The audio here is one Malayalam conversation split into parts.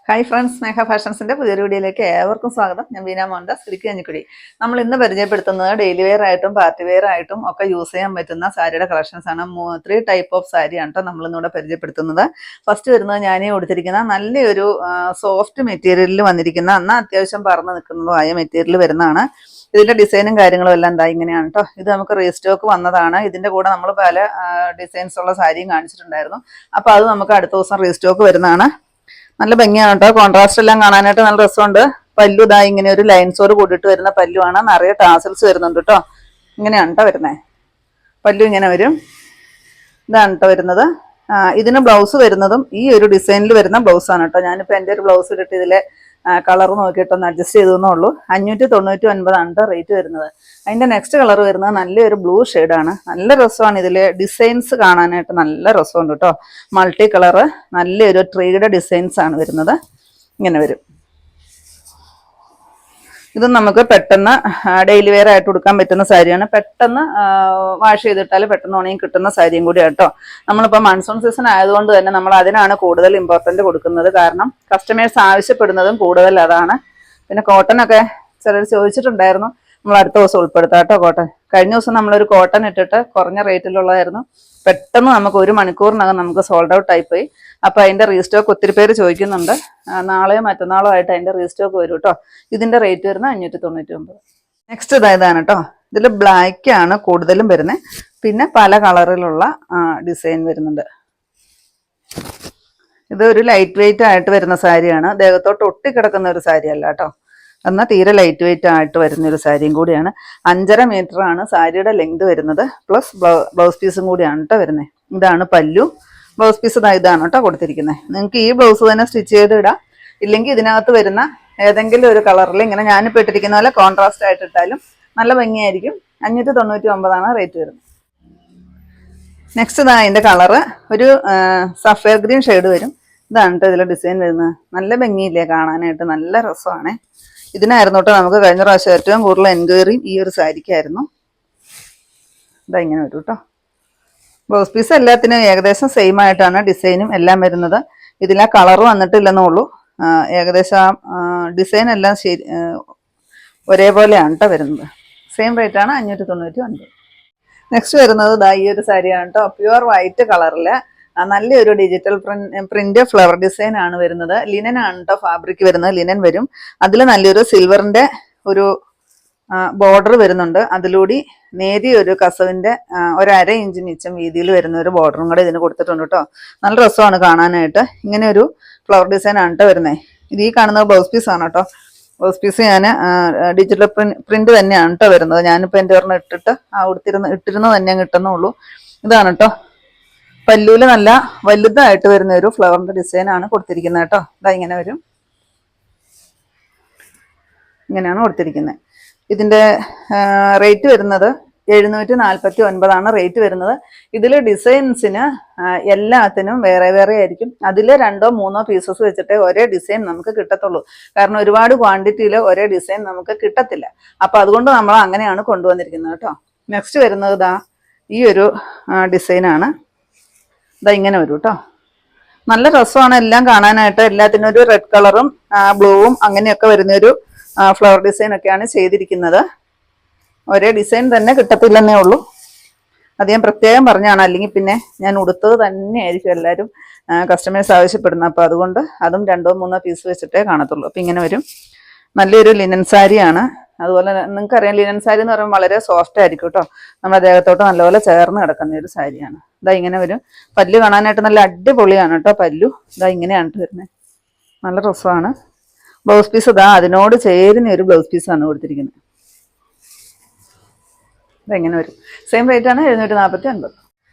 ഹായ് ഫ്രണ്ട്സ്, സ്നേഹ ഫാഷൻസിന്റെ പുതിയൊരു വീഡിയോയിലേക്ക് ഏവർക്കും സ്വാഗതം. ഞാൻ ബീന മോഹൻദാസ്, ഇടുക്കി കഞ്ഞിക്കുഴി. നമ്മൾ ഇന്ന് പരിചയപ്പെടുത്തുന്നത് ഡെയിലി വെയർ ആയിട്ടും പാർട്ടി വെയർ ആയിട്ടും ഒക്കെ യൂസ് ചെയ്യാൻ പറ്റുന്ന സാരിയുടെ കളക്ഷൻസ് ആണ്. 3 ടൈപ്പ് ഓഫ് സാരിയാണ് കേട്ടോ നമ്മൾ ഇന്നിവിടെ പരിചയപ്പെടുത്തുന്നത്. ഫസ്റ്റ് വരുന്നത് ഞാനീ കൊടുത്തിരിക്കുന്ന നല്ലൊരു സോഫ്റ്റ് മെറ്റീരിയലിൽ വന്നിരിക്കുന്ന, എന്നാൽ അത്യാവശ്യം പറന്ന് നിൽക്കുന്നതുമായ മെറ്റീരിയൽ വരുന്നതാണ്. ഇതിന്റെ ഡിസൈനും കാര്യങ്ങളും എല്ലാം എന്താ ഇങ്ങനെയാണ് കേട്ടോ. ഇത് നമുക്ക് റീസ്റ്റോക്ക് വന്നതാണ്. ഇതിന്റെ കൂടെ നമ്മൾ പല ഡിസൈൻസ് ഉള്ള സാരിയും കാണിച്ചിട്ടുണ്ടായിരുന്നു. അപ്പൊ അത് നമുക്ക് അടുത്ത ദിവസം റീസ്റ്റോക്ക് വരുന്നതാണ്. നല്ല ഭംഗിയാണ് കേട്ടോ. കോൺട്രാസ്റ്റ് എല്ലാം കാണാനായിട്ട് നല്ല രസമുണ്ട്. പല്ലു ഇതാ ഇങ്ങനെ ഒരു ലൈൻസോട് കൂടിയിട്ട് വരുന്ന പല്ലുവാണ്. നിറയെ ടാസൽസ് വരുന്നുണ്ട് കേട്ടോ. ഇങ്ങനെയാണ് കേട്ടോ വരുന്നത്. പല്ലു ഇങ്ങനെ വരും. ഇതാണ് കേട്ടോ വരുന്നത്. ഇതിന് ബ്ലൗസ് വരുന്നതും ഈ ഒരു ഡിസൈനിൽ വരുന്ന ബ്ലൗസാണ് കേട്ടോ. ഞാനിപ്പോൾ എൻ്റെ ഒരു ബ്ലൗസ് ഇട്ടിട്ട് ഇതിലെ കളർ നോക്കിയിട്ടൊന്ന് അഡ്ജസ്റ്റ് ചെയ്തെന്നേ ഉള്ളൂ. 599 റേറ്റ് വരുന്നത്. അതിൻ്റെ നെക്സ്റ്റ് കളർ വരുന്നത് നല്ലൊരു ബ്ലൂ ഷെയ്ഡാണ്. നല്ല രസമാണ്. ഇതിൽ ഡിസൈൻസ് കാണാനായിട്ട് നല്ല രസമുണ്ട് കേട്ടോ. മൾട്ടി കളറ് നല്ലൊരു ട്രീയുടെ ഡിസൈൻസ് ആണ് വരുന്നത്. ഇങ്ങനെ വരും. ഇത് നമുക്ക് പെട്ടെന്ന് ഡെയിലി വെയർ ആയിട്ട് കൊടുക്കാൻ പറ്റുന്ന സാരിയാണ്. പെട്ടെന്ന് വാഷ് ചെയ്തിട്ടാൽ പെട്ടെന്ന് ഉണങ്ങി കിട്ടുന്ന സാരിയും കൂടി കേട്ടോ. നമ്മളിപ്പോൾ മൺസൂൺ സീസൺ ആയതുകൊണ്ട് തന്നെ നമ്മൾ അതിനാണ് കൂടുതൽ ഇമ്പോർട്ടൻ്റ് കൊടുക്കുന്നത്. കാരണം കസ്റ്റമേഴ്സ് ആവശ്യപ്പെടുന്നതും കൂടുതൽ അതാണ്. പിന്നെ കോട്ടനൊക്കെ ചിലർ ചോദിച്ചിട്ടുണ്ടായിരുന്നു. നമ്മൾ അടുത്ത ദിവസം ഉൾപ്പെടുത്താം കേട്ടോ കോട്ടൺ. കഴിഞ്ഞ ദിവസം നമ്മളൊരു കോട്ടൺ ഇട്ടിട്ട് കുറഞ്ഞ റേറ്റിലുള്ളതായിരുന്നു. പെട്ടെന്ന് നമുക്ക് 1 മണിക്കൂറിനകം നമുക്ക് സോൾഡ് ഔട്ട് ആയിപ്പോയി. അപ്പോൾ അതിൻ്റെ റീസ്റ്റോക്ക് ഒത്തിരി പേര് ചോദിക്കുന്നുണ്ട്. നാളെയോ മറ്റന്നാളോ ആയിട്ട് അതിൻ്റെ റീസ്റ്റോക്ക് വരും കേട്ടോ. ഇതിൻ്റെ റേറ്റ് വരുന്നത് 599. നെക്സ്റ്റ് ഇതാണ് കേട്ടോ. ഇതിൽ ബ്ലാക്ക് ആണ് കൂടുതലും വരുന്നത്. പിന്നെ പല കളറിലുള്ള ഡിസൈൻ വരുന്നുണ്ട്. ഇത് ഒരു ലൈറ്റ് വെയിറ്റ് ആയിട്ട് വരുന്ന സാരിയാണ്. ദേഹത്തോട്ട് ഒട്ടിക്കിടക്കുന്ന ഒരു സാരി അല്ല കേട്ടോ. എന്നാൽ തീരെ ലൈറ്റ് വെയിറ്റ് ആയിട്ട് വരുന്നൊരു സാരിയും കൂടിയാണ്. 5.5 മീറ്റർ ആണ് സാരിയുടെ ലെങ്ത് വരുന്നത്. പ്ലസ് ബ്ലൗസ് പീസും കൂടിയാണ് കേട്ടോ വരുന്നത്. ഇതാണ് പല്ലു. ബ്ലൗസ് പീസ് ഇതാണ് കേട്ടോ കൊടുത്തിരിക്കുന്നത്. നിങ്ങൾക്ക് ഈ ബ്ലൗസ് തന്നെ സ്റ്റിച്ച് ചെയ്ത് ഇടാം. ഇല്ലെങ്കിൽ ഇതിനകത്ത് വരുന്ന ഏതെങ്കിലും ഒരു കളറിൽ ഇങ്ങനെ ഞാനിപ്പോൾ ഇട്ടിരിക്കുന്ന പോലെ കോൺട്രാസ്റ്റ് ആയിട്ട് ഇട്ടാലും നല്ല ഭംഗിയായിരിക്കും. 599 റേറ്റ് വരുന്നത്. നെക്സ്റ്റ് അതിൻ്റെ കളറ് ഒരു സഫയർ ഗ്രീൻ ഷെയ്ഡ് വരും. ഇതാണ് കേട്ടോ ഇതിലെ ഡിസൈൻ വരുന്നത്. നല്ല ഭംഗിയില്ലേ കാണാനായിട്ട്. നല്ല രസമാണ്. ഇതിനായിരുന്നു കേട്ടോ നമുക്ക് കഴിഞ്ഞ പ്രാവശ്യം ഏറ്റവും കൂടുതൽ എൻക്വയറിയും ഈ ഒരു സാരിക്കായിരുന്നു. ഇങ്ങനെ വരും കേട്ടോ. ബ്ലൗസ് പീസ് എല്ലാത്തിനും ഏകദേശം സെയിം ആയിട്ടാണ് ഡിസൈനും എല്ലാം വരുന്നത്. ഇതിലാ കളർ വന്നിട്ടില്ലെന്നേ ഉള്ളൂ. ഏകദേശം ഡിസൈൻ എല്ലാം ശരി ഒരേപോലെയാണ് കേട്ടോ വരുന്നത്. സെയിം റേറ്റ് ആണ് 599. നെക്സ്റ്റ് വരുന്നത് ഈ ഒരു സാരിയാണ് കേട്ടോ. പ്യുവർ വൈറ്റ് കളറിൽ നല്ലൊരു ഡിജിറ്റൽ പ്രിന്റ് ഫ്ലവർ ഡിസൈൻ ആണ് വരുന്നത്. ലിനൻ ആണ് കേട്ടോ ഫാബ്രിക് വരുന്നത്. ലിനൻ വരും. അതിൽ നല്ലൊരു സിൽവറിന്റെ ഒരു ബോർഡർ വരുന്നുണ്ട്. അതിലൂടെ നേരിയ ഒരു കസവിന്റെ 1/2 ഇഞ്ച് മിച്ചം വീതിയിൽ വരുന്ന ഒരു ബോർഡറും കൂടെ ഇതിന് കൊടുത്തിട്ടുണ്ട് കേട്ടോ. നല്ല രസമാണ് കാണാനായിട്ട്. ഇങ്ങനെ ഒരു ഫ്ലവർ ഡിസൈൻ ആണ് കേട്ടോ വരുന്നത്. ഇത് ഈ കാണുന്നത് ബ്ലൗസ് പീസ് ആണ് കേട്ടോ. ബ്ലൗസ് പീസ് ഞാൻ ഡിജിറ്റൽ പ്രിന്റ് തന്നെയാണ് കേട്ടോ വരുന്നത്. ഞാനിപ്പോൾ എൻ്റെ ഒരെണ്ണം ഇട്ടിട്ട് ഇട്ടിരുന്ന് തന്നെ കിട്ടുന്നുള്ളൂ. ഇതാണ് കേട്ടോ. പല്ലൂല് നല്ല വലുതായിട്ട് വരുന്ന ഒരു ഫ്ലവറിന്റെ ഡിസൈൻ ആണ് കൊടുത്തിരിക്കുന്നത് കേട്ടോ. ഇങ്ങനെ വരും. ഇങ്ങനെയാണ് കൊടുത്തിരിക്കുന്നത്. ഇതിന്റെ റേറ്റ് വരുന്നത് 749 റേറ്റ് വരുന്നത്. ഇതിൽ ഡിസൈൻസിന് എല്ലാത്തിനും വേറെ വേറെ ആയിരിക്കും. അതിൽ 2 or 3 പീസസ് വെച്ചിട്ട് ഒരേ ഡിസൈൻ നമുക്ക് കിട്ടത്തുള്ളൂ. കാരണം ഒരുപാട് ക്വാണ്ടിറ്റിയിൽ ഒരേ ഡിസൈൻ നമുക്ക് കിട്ടത്തില്ല. അപ്പൊ അതുകൊണ്ട് നമ്മൾ അങ്ങനെയാണ് കൊണ്ടുവന്നിരിക്കുന്നത് കേട്ടോ. നെക്സ്റ്റ് വരുന്നത് ഈ ഒരു ഡിസൈനാണ്. ഇങ്ങനെ വരും കേട്ടോ. നല്ല രസമാണ് എല്ലാം കാണാനായിട്ട്. എല്ലാത്തിനും ഒരു റെഡ് കളറും ബ്ലൂവും അങ്ങനെയൊക്കെ വരുന്നൊരു ഫ്ലവർ ഡിസൈൻ ഒക്കെയാണ് ചെയ്തിരിക്കുന്നത്. ഒരേ ഡിസൈൻ തന്നെ കിട്ടത്തില്ലെന്നേ ഉള്ളൂ. അത് ഞാൻ പ്രത്യേകം പറഞ്ഞാണ്. അല്ലെങ്കിൽ പിന്നെ ഞാൻ ഉടുത്തത് തന്നെയായിരിക്കും എല്ലാവരും കസ്റ്റമേഴ്സ് ആവശ്യപ്പെടുന്നത്. അപ്പോൾ അതുകൊണ്ട് അതും 2 or 3 പീസ് വെച്ചിട്ടേ കാണത്തുള്ളൂ. അപ്പം ഇങ്ങനെ വരും. നല്ലൊരു ലിനൻ സാരിയാണ്. അതുപോലെ നിങ്ങൾക്കറിയാം ലിനൻ സാരി എന്ന് പറയുമ്പോൾ വളരെ സോഫ്റ്റ് ആയിരിക്കും കേട്ടോ. നമ്മുടെ ദേഹത്തോട്ട് നല്ലപോലെ ചേർന്ന് കിടക്കുന്ന ഒരു സാരിയാണ്. ഇങ്ങനെ വരും. പല്ലു കാണാനായിട്ട് നല്ല അടിപൊളിയാണ് കേട്ടോ. പല്ലു ഇങ്ങനെയാണ് വരുന്നത്. നല്ല രസമാണ്. ബ്ലൗസ് പീസ് അതിനോട് ചേരുന്ന ഒരു ബ്ലൗസ് പീസാണ് കൊടുത്തിരിക്കുന്നത്. ഇങ്ങനെ വരും. സെയിം റേറ്റ് ആണ് 749.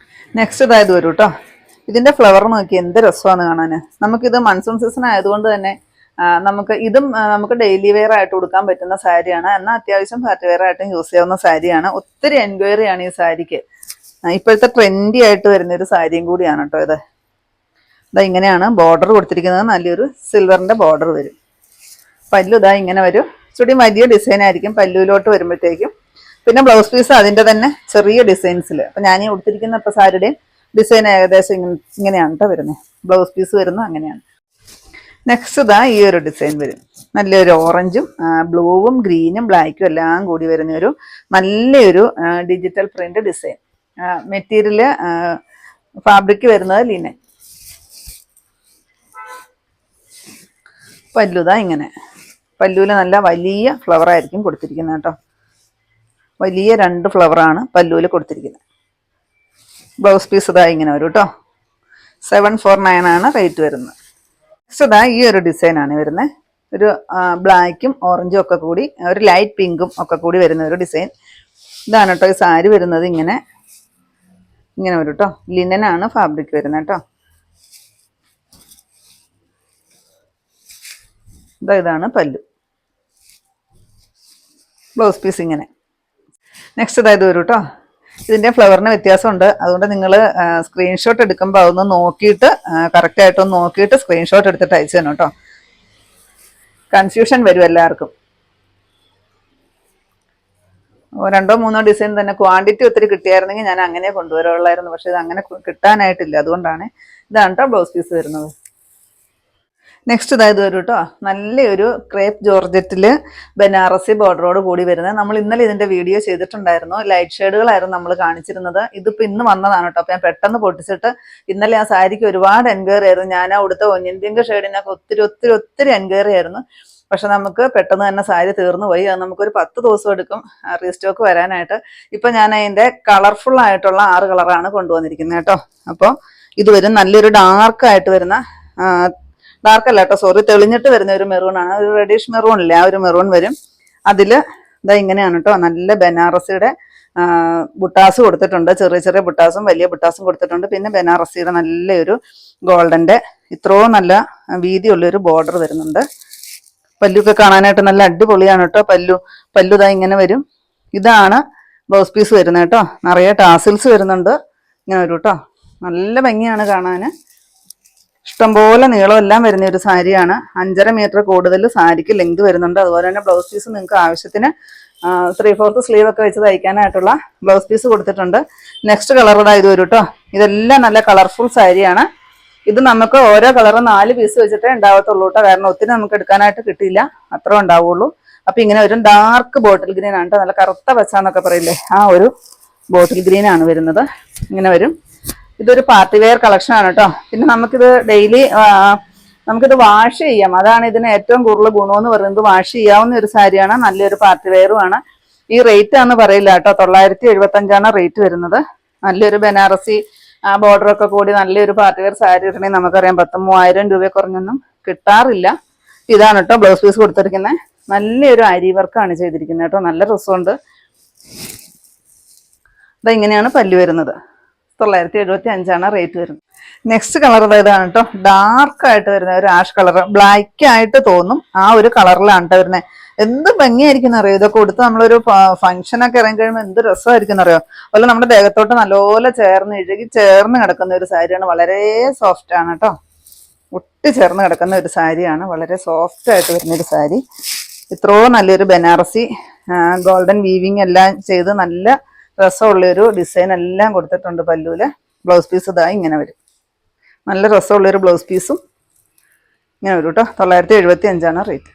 നെക്സ്റ്റ് ഇത് വരും കേട്ടോ. ഇതിന്റെ ഫ്ലവർ നോക്കി എന്ത് രസമാണ് കാണാൻ. നമുക്കിത് മൺസൂൺ സീസൺ ആയതുകൊണ്ട് തന്നെ നമുക്ക് ഡെയിലി വെയർ ആയിട്ട് കൊടുക്കാൻ പറ്റുന്ന സാരിയാണ്. എന്നാൽ അത്യാവശ്യം പാർട്ടി വെയർ ആയിട്ടും യൂസ് ചെയ്യാവുന്ന സാരിയാണ്. ഒത്തിരി എൻക്വയറി ആണ് ഈ സാരിക്ക്. ഇപ്പോഴത്തെ ട്രെൻഡി ആയിട്ട് വരുന്നൊരു സാരിയും കൂടിയാണ് കേട്ടോ ഇത്. ഇങ്ങനെയാണ് ബോർഡർ കൊടുത്തിരിക്കുന്നത്. നല്ലൊരു സിൽവറിന്റെ ബോർഡർ വരും. പല്ലു ഇങ്ങനെ വരും. ഇച്ചിരി വലിയ ഡിസൈൻ ആയിരിക്കും പല്ലുവിലോട്ട് വരുമ്പോഴത്തേക്കും. പിന്നെ ബ്ലൗസ് പീസ് അതിന്റെ തന്നെ ചെറിയ ഡിസൈൻസിൽ. അപ്പൊ ഞാൻ ഈ കൊടുത്തിരിക്കുന്ന ഇപ്പൊ സാരിയുടെയും ഡിസൈൻ ഏകദേശം ഇങ്ങനെയാണ് കേട്ടോ വരുന്നത്. ബ്ലൗസ് പീസ് വരുന്നത് അങ്ങനെയാണ്. നെക്സ്റ്റ് ഇതാ ഈ ഒരു ഡിസൈൻ വരും. നല്ലൊരു ഓറഞ്ചും ബ്ലൂവും ഗ്രീനും ബ്ലാക്കും എല്ലാം കൂടി വരുന്ന ഒരു നല്ലൊരു digital print design. Material fabric വരുന്നത് ലിനൻ. പല്ലുതാ ഇങ്ങനെ. പല്ലുവിൽ നല്ല വലിയ ഫ്ലവർ ആയിരിക്കും കൊടുത്തിരിക്കുന്നത് കേട്ടോ. വലിയ 2 ഫ്ലവറാണ് പല്ലുവിൽ കൊടുത്തിരിക്കുന്നത്. ബ്ലൗസ് പീസ് ഇതാ ഇങ്ങനെ വരും കേട്ടോ. 749 ആണ് റേറ്റ് വരുന്നത്. നെക്സ്റ്റ് ഇതാ ഈ ഒരു ഡിസൈനാണ് വരുന്നത്. ഒരു ബ്ലാക്കും ഓറഞ്ചും ഒക്കെ കൂടി ഒരു ലൈറ്റ് പിങ്കും ഒക്കെ കൂടി വരുന്ന ഒരു ഡിസൈൻ. ഇതാണ് കേട്ടോ ഈ സാരി വരുന്നത്. ഇങ്ങനെ വരും കേട്ടോ. ലിനനാണ് ഫാബ്രിക് വരുന്നത് കേട്ടോ. ഇതാണ് പല്ലു. ബ്ലൗസ് പീസ് ഇങ്ങനെ. നെക്സ്റ്റ് ഇതായത് വരും കേട്ടോ. ഇതിൻ്റെ ഫ്ലവറിന് വ്യത്യാസമുണ്ട്. അതുകൊണ്ട് നിങ്ങൾ സ്ക്രീൻഷോട്ട് എടുക്കുമ്പോൾ അതൊന്ന് നോക്കിയിട്ട് കറക്റ്റായിട്ടൊന്ന് നോക്കിയിട്ട് സ്ക്രീൻഷോട്ട് എടുത്തിട്ട് അയച്ചു തരണം കേട്ടോ. കൺഫ്യൂഷൻ വരും എല്ലാവർക്കും. 2 3 ഡിസൈൻ തന്നെ ക്വാണ്ടിറ്റി ഒത്തിരി കിട്ടിയായിരുന്നെങ്കിൽ ഞാൻ അങ്ങനെ കൊണ്ടുവരുള്ളായിരുന്നു. പക്ഷെ ഇത് അങ്ങനെ കിട്ടാനായിട്ടില്ല. അതുകൊണ്ടാണ്. ഇതാണ് കേട്ടോ ബ്ലൗസ് പീസ് വരുന്നത്. നെക്സ്റ്റ് ഇതായത് വരും കേട്ടോ. നല്ലൊരു ക്രേപ്പ് ജോർജറ്റിൽ ബനാറസി ബോർഡറോട് കൂടി വരുന്നത്. നമ്മൾ ഇന്നലെ ഇതിൻ്റെ വീഡിയോ ചെയ്തിട്ടുണ്ടായിരുന്നു. ലൈറ്റ് ഷെയ്ഡുകളായിരുന്നു നമ്മൾ കാണിച്ചിരുന്നത്. ഇതിപ്പോൾ ഇന്ന് വന്നതാണ് കേട്ടോ. അപ്പോൾ ഞാൻ പെട്ടെന്ന് പൊട്ടിച്ചിട്ട് ഇന്നലെ ആ സാരിക്ക് ഒരുപാട് എൻക്വയറി ആയിരുന്നു. ഞാൻ അവിടുത്തെ ഒനിയൻ പിങ്ക് ഷെയ്ഡിനൊക്കെ ഒത്തിരി എൻക്വയറി ആയിരുന്നു. പക്ഷെ നമുക്ക് പെട്ടെന്ന് തന്നെ സാരി തീർന്നു പോയി. അത് നമുക്കൊരു 10 ദിവസം എടുക്കും റീസ്റ്റോക്ക് വരാനായിട്ട്. ഇപ്പം ഞാൻ അതിൻ്റെ കളർഫുൾ ആയിട്ടുള്ള 6 കളറാണ് കൊണ്ടുവന്നിരിക്കുന്നത് കേട്ടോ. അപ്പോൾ ഇത് വരും നല്ലൊരു ഡാർക്കായിട്ട് വരുന്ന, ഡാർക്ക് അല്ല കേട്ടോ, സോറി, തെളിഞ്ഞിട്ട് വരുന്ന ഒരു മെറൂൺ ആണ്. ഒരു റെഡിഷ് മെറൂൺ ഇല്ലേ, ആ ഒരു മെറൂൺ വരും. അതിൽ ഇതാ ഇങ്ങനെയാണ് കേട്ടോ. നല്ല ബനാറസിയുടെ ബുട്ടാസ് കൊടുത്തിട്ടുണ്ട്. ചെറിയ ബുട്ടാസും വലിയ ബുട്ടാസും കൊടുത്തിട്ടുണ്ട്. പിന്നെ ബനാറസിയുടെ നല്ലൊരു ഗോൾഡന്റെ ഇത്രയും നല്ല വീതിയുള്ളൊരു ബോർഡർ വരുന്നുണ്ട്. പല്ലുക്കെ കാണാനായിട്ട് നല്ല അടിപൊളിയാണ് കേട്ടോ. പല്ലു ഇതാ ഇങ്ങനെ വരും. ഇതാണ് ബ്ലൗസ് പീസ് വരുന്നത് കേട്ടോ. നിറയെ ടാസിൽസ് വരുന്നുണ്ട്. ഇങ്ങനെ വരും കേട്ടോ. നല്ല ഭംഗിയാണ് കാണാൻ. ഇഷ്ടംപോലെ നീളം എല്ലാം വരുന്ന ഒരു സാരിയാണ്. 5.5 മീറ്റർ കൂടുതൽ സാരിക്ക് ലെങ്ത് വരുന്നുണ്ട്. അതുപോലെ തന്നെ ബ്ലൗസ് പീസ് നിങ്ങൾക്ക് ആവശ്യത്തിന് 3/4 സ്ലീവ് ഒക്കെ വെച്ച് തയ്ക്കാനായിട്ടുള്ള ബ്ലൗസ് പീസ് കൊടുത്തിട്ടുണ്ട്. നെക്സ്റ്റ് കളർ ഇത് വരും കേട്ടോ. ഇതെല്ലാം നല്ല കളർഫുൾ സാരിയാണ്. ഇത് നമുക്ക് ഓരോ കളറ് 4 പീസ് വെച്ചിട്ടേ ഉണ്ടാവത്തുള്ളൂ കേട്ടോ. കാരണം ഒത്തിരി നമുക്ക് എടുക്കാനായിട്ട് കിട്ടിയില്ല, അത്ര ഉണ്ടാവുള്ളൂ. അപ്പൊ ഇങ്ങനെ ഒരു ഡാർക്ക് ബോട്ടിൽ ഗ്രീൻ ആണ് കേട്ടോ. നല്ല കറുത്ത പച്ചാന്നൊക്കെ പറയില്ലേ, ആ ഒരു ബോട്ടിൽ ഗ്രീൻ ആണ് വരുന്നത്. ഇങ്ങനെ വരും. ഇതൊരു പാർട്ടി വെയർ കളക്ഷൻ ആണ് കേട്ടോ. പിന്നെ നമുക്കിത് ഡെയിലി നമുക്കിത് വാഷ് ചെയ്യാം. അതാണ് ഇതിന് ഏറ്റവും കൂടുതൽ ഗുണമെന്ന് പറയുന്നത്. വാഷ് ചെയ്യാവുന്ന ഒരു സാരിയാണ്. നല്ലൊരു പാർട്ടി വെയറുമാണ്. ഈ റേറ്റ് ആണെന്ന് പറയില്ല കേട്ടോ. 975 റേറ്റ് വരുന്നത്. നല്ലൊരു ബനാറസി ബോർഡറൊക്കെ കൂടി നല്ലൊരു പാർട്ടി വെയർ സാരി ഇടണമെങ്കിൽ നമുക്കറിയാം 10,000-3000 രൂപ കുറഞ്ഞൊന്നും കിട്ടാറില്ല. ഇതാണ് കേട്ടോ ബ്ലൗസ് പീസ് കൊടുത്തിരിക്കുന്നത്. നല്ലൊരു അരി വർക്കാണ് ചെയ്തിരിക്കുന്നത് കേട്ടോ. നല്ല രസമുണ്ട്. ഇങ്ങനെയാണ് പല്ല് വരുന്നത്. 975 റേറ്റ് വരുന്നത്. നെക്സ്റ്റ് കളർ ഇതാണ് കേട്ടോ. ഡാർക്കായിട്ട് വരുന്ന ഒരു ആഷ് കളർ, ബ്ലാക്ക് ആയിട്ട് തോന്നും. ആ ഒരു കളറിലാണ് കേട്ടോ വരുന്നത്. എന്ത് ഭംഗിയായിരിക്കും അറിയോ. ഇതൊക്കെ കൊടുത്ത് നമ്മളൊരു ഫംഗ്ഷനൊക്കെ ഇറങ്ങി കഴിയുമ്പോൾ എന്ത് രസമായിരിക്കും അറിയോ. അതുപോലെ നമ്മുടെ ദേഹത്തോട്ട് നല്ലപോലെ ഇഴുകി ചേർന്ന് കിടക്കുന്ന ഒരു സാരിയാണ്. വളരെ സോഫ്റ്റ് ആണ് കേട്ടോ. ഒട്ടി ചേർന്ന് കിടക്കുന്ന ഒരു സാരിയാണ്. വളരെ സോഫ്റ്റ് ആയിട്ട് വരുന്നൊരു സാരി. ഇത്രയും നല്ലൊരു ബനാറസി ഗോൾഡൻ വീവിങ് എല്ലാം ചെയ്ത് നല്ല രസമുള്ളൊരു ഡിസൈൻ എല്ലാം കൊടുത്തിട്ടുണ്ട് പല്ലുവില്. ബ്ലൗസ് പീസ് ഇതായി ഇങ്ങനെ വരും. നല്ല രസമുള്ളൊരു ബ്ലൗസ് പീസും ഇങ്ങനെ വരും കേട്ടോ. 975 റേറ്റ്.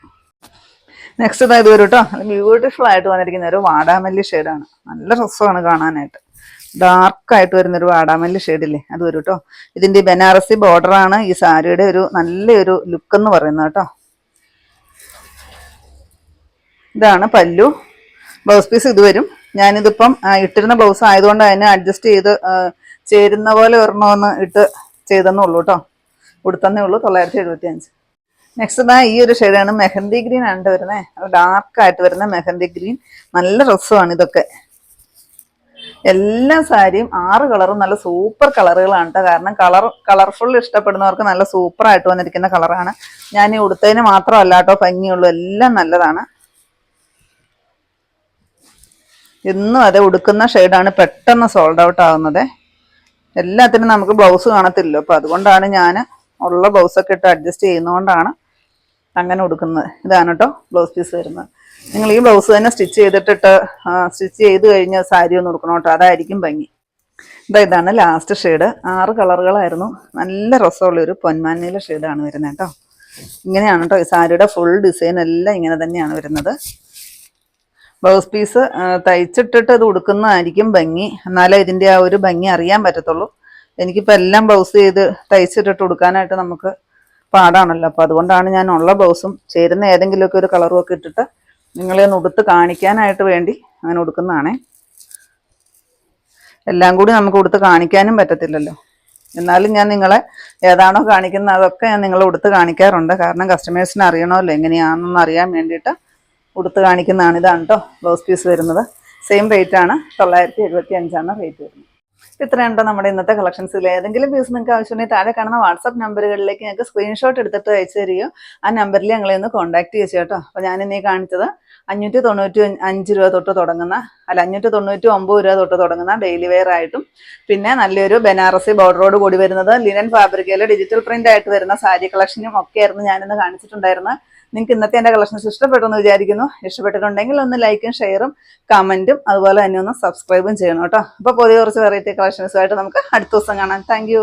നെക്സ്റ്റ് ഇത് വരും കേട്ടോ. ബ്യൂട്ടിഫുൾ ആയിട്ട് വന്നിരിക്കുന്ന ഒരു വാടാമല്ലി ഷെയ്ഡാണ്. നല്ല രസമാണ് കാണാനായിട്ട്. ഡാർക്കായിട്ട് വരുന്നൊരു വാടാമല്ലി ഷെയ്ഡില്ലേ, അത് വരും കേട്ടോ. ഇതിൻ്റെ ബനാറസി ബോർഡറാണ് ഈ സാരിയുടെ ഒരു നല്ലൊരു ലുക്ക് എന്ന് പറയുന്നത് കേട്ടോ. ഇതാണ് പല്ലു. ബ്ലൗസ് പീസ് ഇത് വരും. ഞാനിതിപ്പം ഇട്ടിരുന്ന ബ്ലൗസ് ആയതുകൊണ്ട് അതിനെ അഡ്ജസ്റ്റ് ചെയ്ത് ചേരുന്ന പോലെ ഒരെണ്ണമെന്ന് ഇട്ട് ചെയ്തെന്നുള്ളൂ കേട്ടോ. കൊടുത്തന്നേ ഉള്ളൂ. 975. നെക്സ്റ്റ് ഈ ഒരു ഷെയ്ഡാണ്. മെഹന്തി ഗ്രീൻ ആണ് വരുന്നത്. ഡാർക്കായിട്ട് വരുന്ന മെഹന്തി ഗ്രീൻ. നല്ല രസമാണ് ഇതൊക്കെ. എല്ലാ സാരിയും 6 കളറും നല്ല സൂപ്പർ കളറുകളാണ് കേട്ടോ. കാരണം കളർഫുൾ ഇഷ്ടപ്പെടുന്നവർക്ക് നല്ല സൂപ്പറായിട്ട് വന്നിരിക്കുന്ന കളറാണ്. ഞാൻ ഈ ഉടുത്തതിന് മാത്രമല്ല കേട്ടോ ഭംഗിയുള്ളൂ. എല്ലാം നല്ലതാണ്. എന്നും അതെ ഉടുക്കുന്ന ഷെയ്ഡാണ് പെട്ടെന്ന് സോൾഡ് ഔട്ട് ആകുന്നത്. എല്ലാത്തിനും നമുക്ക് ബ്ലൗസ് കാണത്തില്ലല്ലോ. അപ്പം അതുകൊണ്ടാണ് ഞാൻ ഉള്ള ബ്ലൗസൊക്കെ ഇട്ട് അഡ്ജസ്റ്റ് ചെയ്യുന്നതുകൊണ്ടാണ് അങ്ങനെ ഉടുക്കുന്നത്. ഇതാണ് കേട്ടോ ബ്ലൗസ് പീസ് വരുന്നത്. നിങ്ങൾ ഈ ബ്ലൗസ് തന്നെ സ്റ്റിച്ച് ചെയ്ത് കഴിഞ്ഞ് സാരി ഒന്ന് ഉടുക്കണം കേട്ടോ. അതായിരിക്കും ഭംഗി. ഇതാണ് ലാസ്റ്റ് ഷെയ്ഡ്. 6 കളറുകളായിരുന്നു. നല്ല രസമുള്ളൊരു പൊന്മാനീല ഷെയ്ഡാണ് വരുന്നത് കേട്ടോ. ഇങ്ങനെയാണ് കേട്ടോ ഈ സാരിയുടെ ഫുൾ ഡിസൈൻ എല്ലാം ഇങ്ങനെ തന്നെയാണ് വരുന്നത്. ബ്ലൗസ് പീസ് തയ്ച്ചിട്ടിട്ട് ഇത് ഉടുക്കുന്നതായിരിക്കും ഭംഗി, എന്നാലേ ഇതിൻ്റെ ആ ഒരു ഭംഗി അറിയാൻ പറ്റത്തുള്ളൂ. എനിക്കിപ്പോൾ എല്ലാം ബ്ലൗസ് ചെയ്ത് തയ്ച്ചിട്ടിട്ട് ഉടുക്കാനായിട്ട് നമുക്ക് പാടാണല്ലോ. അപ്പോൾ അതുകൊണ്ടാണ് ഞാൻ ഉള്ള ബ്ലൗസും ചേരുന്ന ഏതെങ്കിലുമൊക്കെ ഒരു കളറും ഒക്കെ ഇട്ടിട്ട് നിങ്ങളെ ഒന്ന് ഉടുത്ത് കാണിക്കാനായിട്ട് വേണ്ടി അങ്ങനെ ഉടുക്കുന്നതാണേ. എല്ലാം കൂടി നമുക്ക് ഉടുത്ത് കാണിക്കാനും പറ്റത്തില്ലല്ലോ. എന്നാലും ഞാൻ നിങ്ങളെ ഏതാണോ കാണിക്കുന്നത് അതൊക്കെ ഞാൻ നിങ്ങളെ ഉടുത്ത് കാണിക്കാറുണ്ട്. കാരണം കസ്റ്റമേഴ്സിന് അറിയണമല്ലോ എങ്ങനെയാണെന്നൊന്ന് അറിയാൻ വേണ്ടിയിട്ട് ഉടുത്ത് കാണിക്കുന്നതാണ്. ഇതാണ് കേട്ടോ ബ്ലൗസ് പീസ് വരുന്നത്. സെയിം റേറ്റ് ആണ്, 975 റേറ്റ് വരുന്നത്. ഇത്രയുണ്ടോ നമ്മുടെ ഇന്നത്തെ കളക്ഷൻസിൽ. ഏതെങ്കിലും പീസ് നിങ്ങൾക്ക് ആവശ്യമുണ്ടെങ്കിൽ താഴെ കാണുന്ന വാട്സാപ്പ് നമ്പറുകളിലേക്ക് ഞങ്ങൾക്ക് സ്ക്രീൻഷോട്ട് എടുത്തിട്ട് അയച്ചു തരികയോ ആ നമ്പറിൽ ഞങ്ങളെ ഒന്ന് കോൺടാക്ട് ചെയ്തു കേട്ടോ. അപ്പോൾ ഞാനിന്നീ കാണിച്ചത് 595 രൂപ തൊട്ട് തുടങ്ങുന്ന 599 രൂപ തൊട്ട് തുടങ്ങുന്ന ഡെയിലി വെയർ ആയിട്ടും പിന്നെ നല്ലൊരു ബനാറസി ബോർഡറോട് കൂടി വരുന്നത് ലിനൻ ഫാബ്രിക്കയിൽ ഡിജിറ്റൽ പ്രിന്റ് ആയിട്ട് വരുന്ന സാരി കളക്ഷനും ഒക്കെ ആയിരുന്നു ഞാനിന്ന് കാണിച്ചിട്ടുണ്ടായിരുന്നത്. നിങ്ങൾക്ക് ഇന്നത്തെ എൻ്റെ കളക്ഷൻസ് ഇഷ്ടപ്പെട്ടെന്ന് വിചാരിക്കുന്നു. ഇഷ്ടപ്പെട്ടിട്ടുണ്ടെങ്കിൽ ഒന്ന് ലൈക്കും ഷെയറും കമൻറ്റും അതുപോലെ തന്നെ ഒന്ന് സബ്സ്ക്രൈബും ചെയ്യണം കേട്ടോ. അപ്പോൾ പുതിയ കുറച്ച് വെറൈറ്റി കളക്ഷൻസുമായിട്ട് നമുക്ക് അടുത്ത ദിവസം കാണാം. താങ്ക്